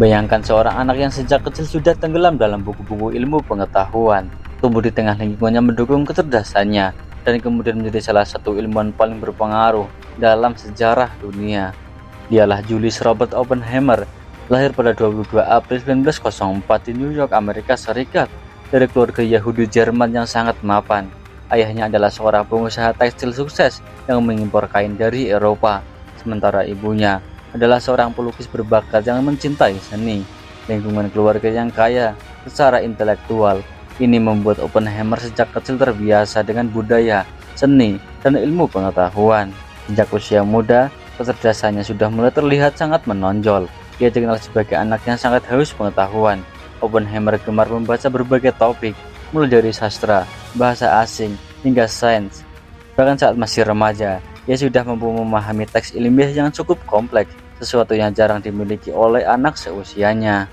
Bayangkan seorang anak yang sejak kecil sudah tenggelam dalam buku-buku ilmu pengetahuan, tumbuh di tengah lingkungan yang mendukung kecerdasannya, dan kemudian menjadi salah satu ilmuwan paling berpengaruh dalam sejarah dunia. Dialah Julius Robert Oppenheimer, lahir pada 22 April 1904 di New York, Amerika Serikat, dari keluarga Yahudi Jerman yang sangat mapan. Ayahnya adalah seorang pengusaha tekstil sukses yang mengimpor kain dari Eropa, sementara ibunya adalah seorang pelukis berbakat yang mencintai seni. Lingkungan keluarga yang kaya secara intelektual ini membuat Oppenheimer sejak kecil terbiasa dengan budaya, seni, dan ilmu pengetahuan. Sejak usia muda, kecerdasannya sudah mulai terlihat sangat menonjol. Ia dikenal sebagai anak yang sangat haus pengetahuan. Oppenheimer gemar membaca berbagai topik, mulai dari sastra, bahasa asing, hingga sains. Bahkan saat masih remaja, ia sudah mampu memahami teks ilmiah yang cukup kompleks, sesuatu yang jarang dimiliki oleh anak seusianya.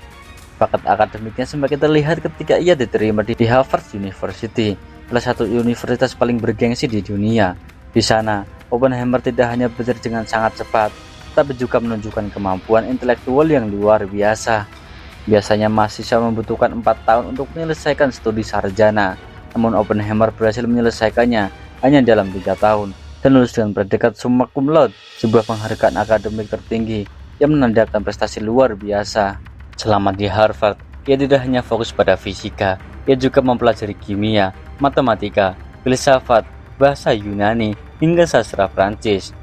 Bakat akademiknya semakin terlihat ketika ia diterima di Harvard University, salah satu universitas paling bergengsi di dunia. Di sana, Oppenheimer tidak hanya belajar dengan sangat cepat, tapi juga menunjukkan kemampuan intelektual yang luar biasa. Biasanya mahasiswa membutuhkan 4 tahun untuk menyelesaikan studi sarjana, namun Oppenheimer berhasil menyelesaikannya hanya dalam 3 tahun. Dan lulus dengan predikat summa cum laude, sebuah penghargaan akademik tertinggi yang menandakan prestasi luar biasa. Selama di Harvard, ia tidak hanya fokus pada fisika, ia juga mempelajari kimia, matematika, filsafat, bahasa Yunani, hingga sastra Prancis.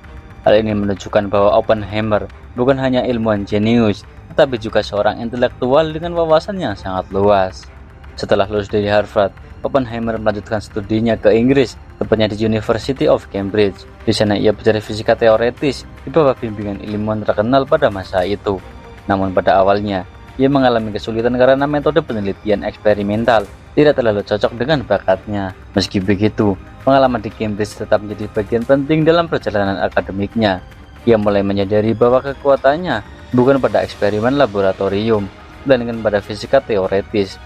Hal ini menunjukkan bahwa Oppenheimer bukan hanya ilmuwan jenius, tetapi juga seorang intelektual dengan wawasan yang sangat luas. Setelah lulus dari Harvard, Oppenheimer melanjutkan studinya ke Inggris, tepatnya di University of Cambridge. Di sana ia belajar fisika teoretis di bawah bimbingan ilmuwan terkenal pada masa itu. Namun pada awalnya, ia mengalami kesulitan karena metode penelitian eksperimental tidak terlalu cocok dengan bakatnya. Meski begitu, pengalaman di Cambridge tetap menjadi bagian penting dalam perjalanan akademiknya. Ia mulai menyadari bahwa kekuatannya bukan pada eksperimen laboratorium, melainkan pada fisika teoretis.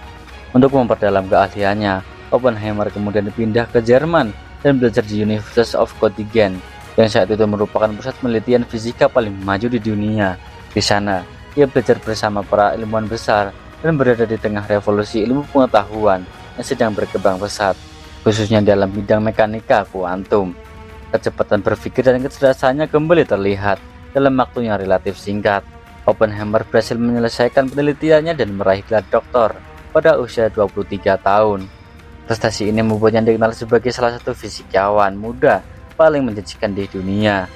Untuk memperdalam keahliannya, Oppenheimer kemudian pindah ke Jerman dan belajar di University of Göttingen, yang saat itu merupakan pusat penelitian fisika paling maju di dunia. Di sana, ia belajar bersama para ilmuwan besar dan berada di tengah revolusi ilmu pengetahuan yang sedang berkembang pesat, khususnya dalam bidang mekanika kuantum. Kecepatan berpikir dan kecerdasannya kembali terlihat dalam waktu yang relatif singkat. Oppenheimer berhasil menyelesaikan penelitiannya dan meraih gelar doktor pada usia 23 tahun. Prestasi ini membuatnya dikenal sebagai salah satu fisikawan muda paling menjanjikan di dunia.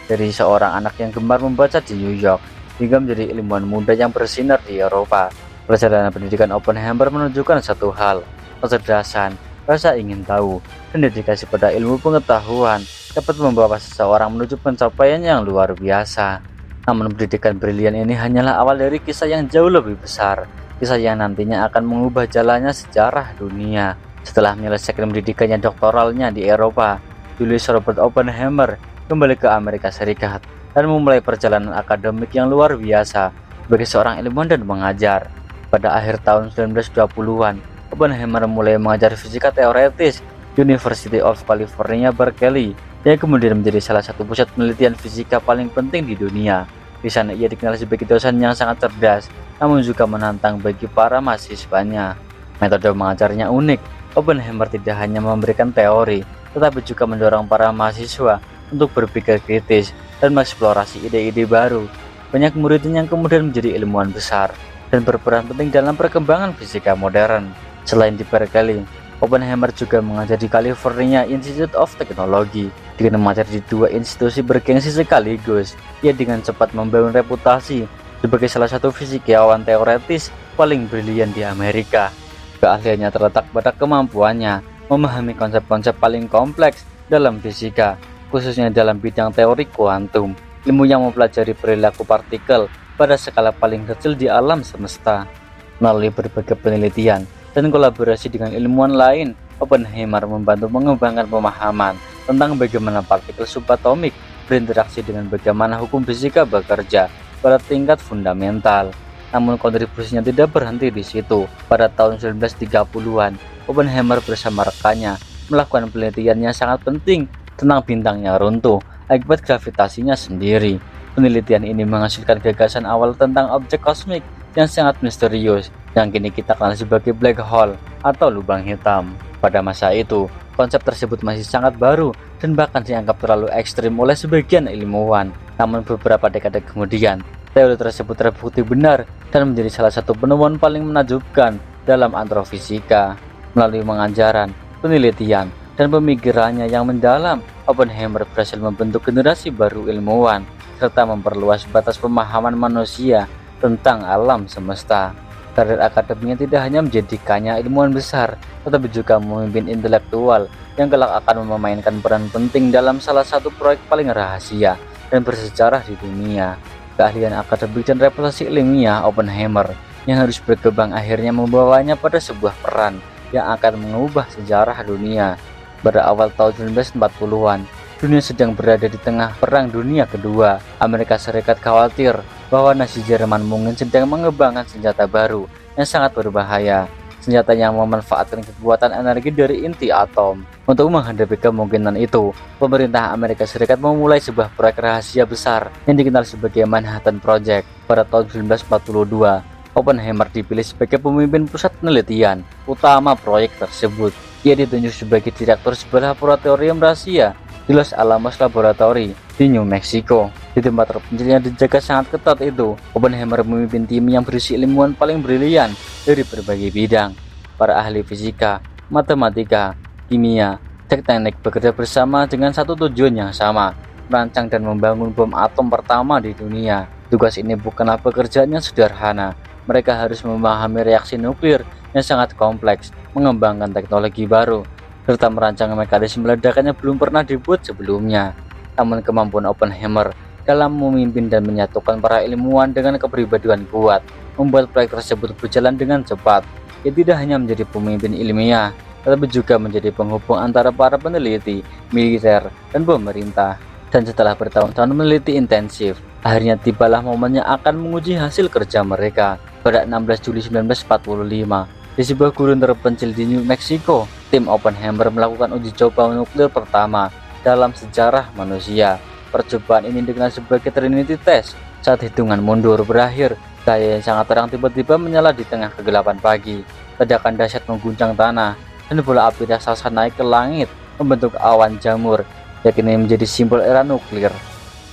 Dari seorang anak yang gemar membaca di New York, hingga menjadi ilmuwan muda yang bersinar di Eropa, perjalanan pendidikan Oppenheimer menunjukkan satu hal: kecerdasan, rasa ingin tahu, dan dedikasi pada ilmu pengetahuan dapat membawa seseorang menuju pencapaian yang luar biasa. Namun pendidikan brilian ini hanyalah awal dari kisah yang jauh lebih besar, kisah yang nantinya akan mengubah jalannya sejarah dunia. Setelah menyelesaikan pendidikannya doktoralnya di Eropa, Julius Robert Oppenheimer kembali ke Amerika Serikat dan memulai perjalanan akademik yang luar biasa sebagai seorang ilmuwan dan mengajar. Pada akhir tahun 1920-an, Oppenheimer mulai mengajar fisika teoretis di University of California, Berkeley, yang kemudian menjadi salah satu pusat penelitian fisika paling penting di dunia. Di sana ia dikenal sebagai dosen yang sangat cerdas, namun juga menantang bagi para mahasiswanya. Metode mengajarnya unik. Oppenheimer tidak hanya memberikan teori, tetapi juga mendorong para mahasiswa untuk berpikir kritis dan mengeksplorasi ide-ide baru. Banyak muridnya yang kemudian menjadi ilmuwan besar dan berperan penting dalam perkembangan fisika modern. Selain di Berkeley, Oppenheimer juga mengajar di California Institute of Technology. Dengan mengajar di dua institusi bergengsi sekaligus, ia dengan cepat membangun reputasi sebagai salah satu fisikawan teoretis paling brilian di Amerika. Keahliannya terletak pada kemampuannya memahami konsep-konsep paling kompleks dalam fisika, khususnya dalam bidang teori kuantum, ilmu yang mempelajari perilaku partikel pada skala paling kecil di alam semesta. Melalui berbagai penelitian dan kolaborasi dengan ilmuwan lain, Oppenheimer membantu mengembangkan pemahaman tentang bagaimana partikel subatomik berinteraksi dengan bagaimana hukum fisika bekerja pada tingkat fundamental. Namun kontribusinya tidak berhenti di situ. Pada tahun 1930-an, Oppenheimer bersama rekannya melakukan penelitian yang sangat penting tentang bintang yang runtuh akibat gravitasinya sendiri. Penelitian ini menghasilkan gagasan awal tentang objek kosmik yang sangat misterius yang kini kita kenal sebagai black hole atau lubang hitam. Pada masa itu, konsep tersebut masih sangat baru dan bahkan dianggap terlalu ekstrim oleh sebagian ilmuwan. Namun beberapa dekade kemudian, teori tersebut terbukti benar dan menjadi salah satu penemuan paling menakjubkan dalam astrofisika. Melalui pengajaran, penelitian, dan pemikirannya yang mendalam, Oppenheimer berhasil membentuk generasi baru ilmuwan serta memperluas batas pemahaman manusia tentang alam semesta. Karir akademiknya tidak hanya menjadikannya ilmuwan besar, tetapi juga memimpin intelektual yang kelak akan memainkan peran penting dalam salah satu proyek paling rahasia dan bersejarah di dunia. Keahlian akademik dan reputasi ilmiah Oppenheimer yang harus berkembang akhirnya membawanya pada sebuah peran yang akan mengubah sejarah dunia. Pada awal tahun 1940-an, dunia sedang berada di tengah Perang Dunia Kedua. Amerika Serikat khawatir bahwa Nazi Jerman mungkin sedang mengembangkan senjata baru yang sangat berbahaya, senjata yang memanfaatkan kekuatan energi dari inti atom. Untuk menghadapi kemungkinan itu, pemerintah Amerika Serikat memulai sebuah proyek rahasia besar yang dikenal sebagai Manhattan Project. Pada tahun 1942, Oppenheimer dipilih sebagai pemimpin pusat penelitian utama proyek tersebut. Ia ditunjuk sebagai direktur sebuah laboratorium rahasia di Los Alamos Laboratory di New Mexico. Di tempat terpencil yang dijaga sangat ketat itu, Oppenheimer memimpin tim yang berisi ilmuwan paling brilian dari berbagai bidang. Para ahli fisika, matematika, kimia, teknik bekerja bersama dengan satu tujuan yang sama, merancang dan membangun bom atom pertama di dunia. Tugas ini bukanlah pekerjaan yang sederhana. Mereka harus memahami reaksi nuklir yang sangat kompleks, mengembangkan teknologi baru, serta merancang mekanisme ledakan yang belum pernah dibuat sebelumnya. Namun kemampuan Oppenheimer dalam memimpin dan menyatukan para ilmuwan dengan kepribadian kuat membuat proyek tersebut berjalan dengan cepat. Ia tidak hanya menjadi pemimpin ilmiah, tetapi juga menjadi penghubung antara para peneliti, militer, dan pemerintah. Dan setelah bertahun-tahun meneliti intensif, akhirnya tibalah momennya akan menguji hasil kerja mereka. Pada 16 Juli 1945, di sebuah gurun terpencil di New Mexico, tim Oppenheimer melakukan uji coba nuklir pertama dalam sejarah manusia. Percobaan ini dikenal sebagai Trinity Test. Saat hitungan mundur berakhir, cahaya yang sangat terang tiba-tiba menyala di tengah kegelapan pagi. Ledakan dahsyat mengguncang tanah, dan bola api raksasa naik ke langit, membentuk awan jamur, yang kini menjadi simbol era nuklir.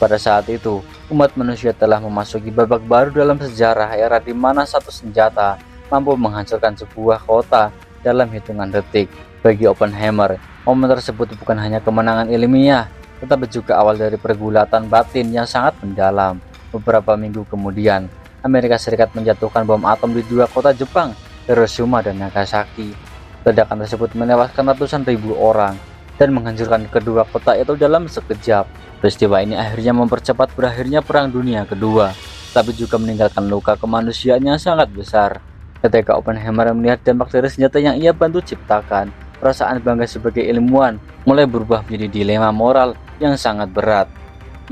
Pada saat itu, umat manusia telah memasuki babak baru dalam sejarah, era di mana satu senjata mampu menghancurkan sebuah kota dalam hitungan detik. Bagi Oppenheimer, momen tersebut bukan hanya kemenangan ilmiah, tetapi juga awal dari pergulatan batin yang sangat mendalam. Beberapa minggu kemudian, Amerika Serikat menjatuhkan bom atom di dua kota Jepang, Hiroshima dan Nagasaki. Ledakan tersebut menewaskan ratusan ribu orang dan menghancurkan kedua kota itu dalam sekejap. Peristiwa ini akhirnya mempercepat berakhirnya Perang Dunia Kedua, tapi juga meninggalkan luka kemanusiaan yang sangat besar. Ketika Oppenheimer melihat dampak dari senjata yang ia bantu ciptakan, perasaan bangga sebagai ilmuwan mulai berubah menjadi dilema moral yang sangat berat.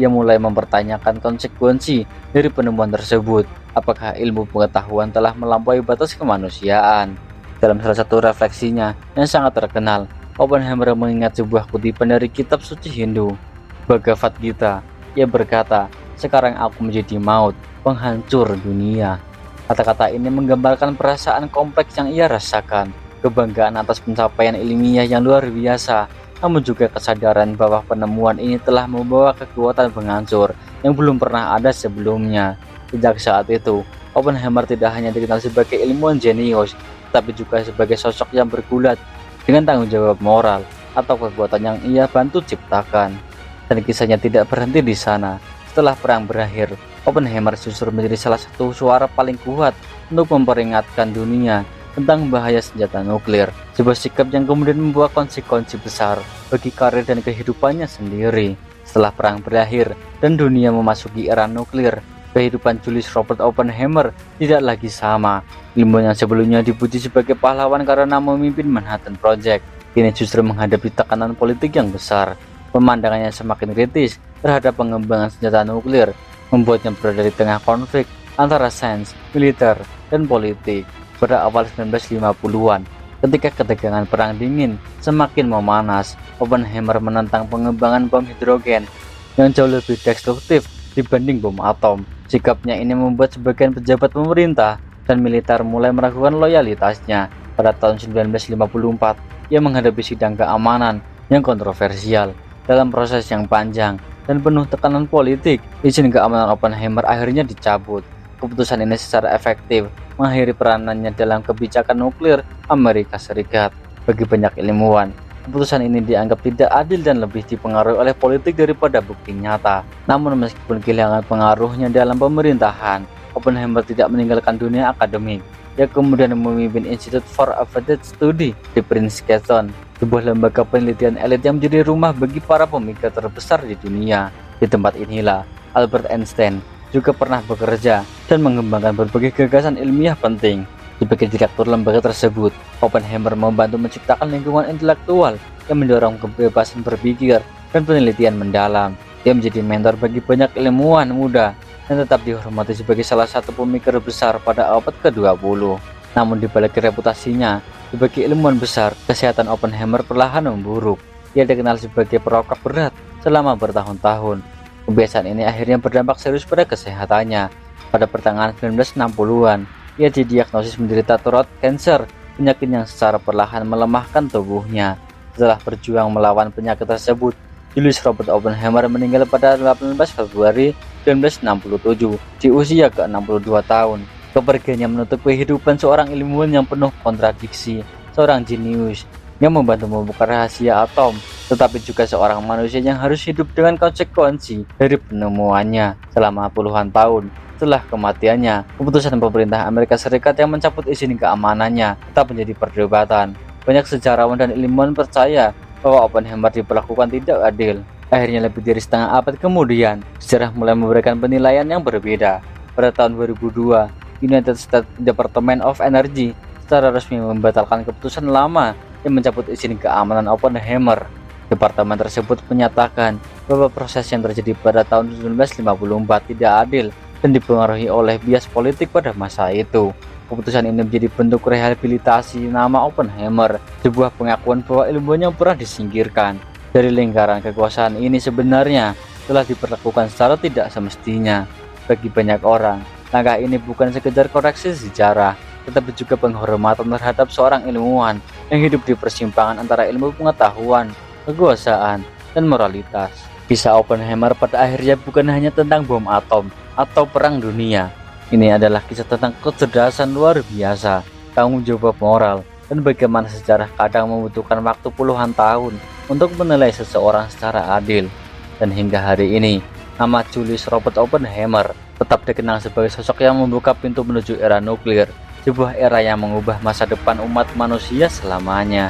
Ia mulai mempertanyakan konsekuensi dari penemuan tersebut. Apakah ilmu pengetahuan telah melampaui batas kemanusiaan? Dalam salah satu refleksinya yang sangat terkenal, Oppenheimer mengingat sebuah kutipan dari kitab suci Hindu, Bhagavad Gita. Ia berkata, "Sekarang aku menjadi maut, penghancur dunia." Kata-kata ini menggambarkan perasaan kompleks yang ia rasakan, kebanggaan atas pencapaian ilmiah yang luar biasa, namun juga kesadaran bahwa penemuan ini telah membawa kekuatan penghancur yang belum pernah ada sebelumnya. Sejak saat itu, Oppenheimer tidak hanya dikenal sebagai ilmuwan jenius, tapi juga sebagai sosok yang bergulat dengan tanggung jawab moral atau kekuatan yang ia bantu ciptakan. Dan kisahnya tidak berhenti di sana. Setelah perang berakhir, Oppenheimer justru menjadi salah satu suara paling kuat untuk memperingatkan dunia tentang bahaya senjata nuklir, sebuah sikap yang kemudian membawa konsekuensi besar bagi karir dan kehidupannya sendiri. Setelah perang berakhir dan dunia memasuki era nuklir, kehidupan Julius Robert Oppenheimer tidak lagi sama. Ilmuwan yang sebelumnya dipuji sebagai pahlawan karena memimpin Manhattan Project, kini justru menghadapi tekanan politik yang besar. Pemandangannya semakin kritis terhadap pengembangan senjata nuklir, membuatnya berada di tengah konflik antara sains, militer, dan politik. Pada awal 1950-an, ketika ketegangan perang dingin semakin memanas, Oppenheimer menentang pengembangan bom hidrogen yang jauh lebih destruktif dibanding bom atom. Sikapnya ini membuat sebagian pejabat pemerintah dan militer mulai meragukan loyalitasnya. Pada tahun 1954, ia menghadapi sidang keamanan yang kontroversial. Dalam proses yang panjang dan penuh tekanan politik, izin keamanan Oppenheimer akhirnya dicabut. Keputusan ini secara efektif mengakhiri peranannya dalam kebijakan nuklir Amerika Serikat. Bagi banyak ilmuwan, keputusan ini dianggap tidak adil dan lebih dipengaruhi oleh politik daripada bukti nyata. Namun meskipun kehilangan pengaruhnya dalam pemerintahan, Oppenheimer tidak meninggalkan dunia akademik. Ia kemudian memimpin Institute for Advanced Study di Princeton, sebuah lembaga penelitian elit yang menjadi rumah bagi para pemikir terbesar di dunia. Di tempat inilah Albert Einstein juga pernah bekerja dan mengembangkan berbagai gagasan ilmiah penting. Sebagai direktur lembaga tersebut, Oppenheimer membantu menciptakan lingkungan intelektual yang mendorong kebebasan berpikir dan penelitian mendalam. Dia menjadi mentor bagi banyak ilmuwan muda dan tetap dihormati sebagai salah satu pemikir besar pada abad ke-20. Namun di balik reputasinya sebagai ilmuwan besar, kesehatan Oppenheimer perlahan memburuk. Ia dikenal sebagai perokok berat selama bertahun-tahun. Kebiasaan ini akhirnya berdampak serius pada kesehatannya. Pada pertengahan 1960-an, ia didiagnosis menderita throat cancer, penyakit yang secara perlahan melemahkan tubuhnya. Setelah berjuang melawan penyakit tersebut, Julius Robert Oppenheimer meninggal pada 18 Februari 1967 di usia ke-62 tahun. Kepergiannya menutup kehidupan seorang ilmuwan yang penuh kontradiksi, seorang jenius yang membantu membuka rahasia atom, tetapi juga seorang manusia yang harus hidup dengan konsekuensi dari penemuannya. Selama puluhan tahun setelah kematiannya, keputusan pemerintah Amerika Serikat yang mencabut izin keamanannya tetap menjadi perdebatan. Banyak sejarawan dan ilmuwan percaya bahwa Oppenheimer diperlakukan tidak adil. Akhirnya lebih dari setengah abad kemudian, sejarah mulai memberikan penilaian yang berbeda. Pada tahun 2002, United States Department of Energy secara resmi membatalkan keputusan lama yang mencabut izin keamanan Oppenheimer. Departemen tersebut menyatakan bahwa proses yang terjadi pada tahun 1954 tidak adil dan dipengaruhi oleh bias politik pada masa itu. Keputusan ini menjadi bentuk rehabilitasi nama Oppenheimer, sebuah pengakuan bahwa ilmuwan yang pernah disingkirkan dari lingkaran kekuasaan ini sebenarnya telah diperlakukan secara tidak semestinya. Bagi banyak orang, langkah ini bukan sekedar koreksi sejarah, tetapi juga penghormatan terhadap seorang ilmuwan yang hidup di persimpangan antara ilmu pengetahuan, kekuasaan, dan moralitas. Kisah Oppenheimer pada akhirnya bukan hanya tentang bom atom atau perang dunia. Ini adalah kisah tentang kecerdasan luar biasa, tanggung jawab moral, dan bagaimana sejarah kadang membutuhkan waktu puluhan tahun untuk menilai seseorang secara adil. Dan hingga hari ini, nama Julius Robert Oppenheimer tetap dikenal sebagai sosok yang membuka pintu menuju era nuklir, sebuah era yang mengubah masa depan umat manusia selamanya.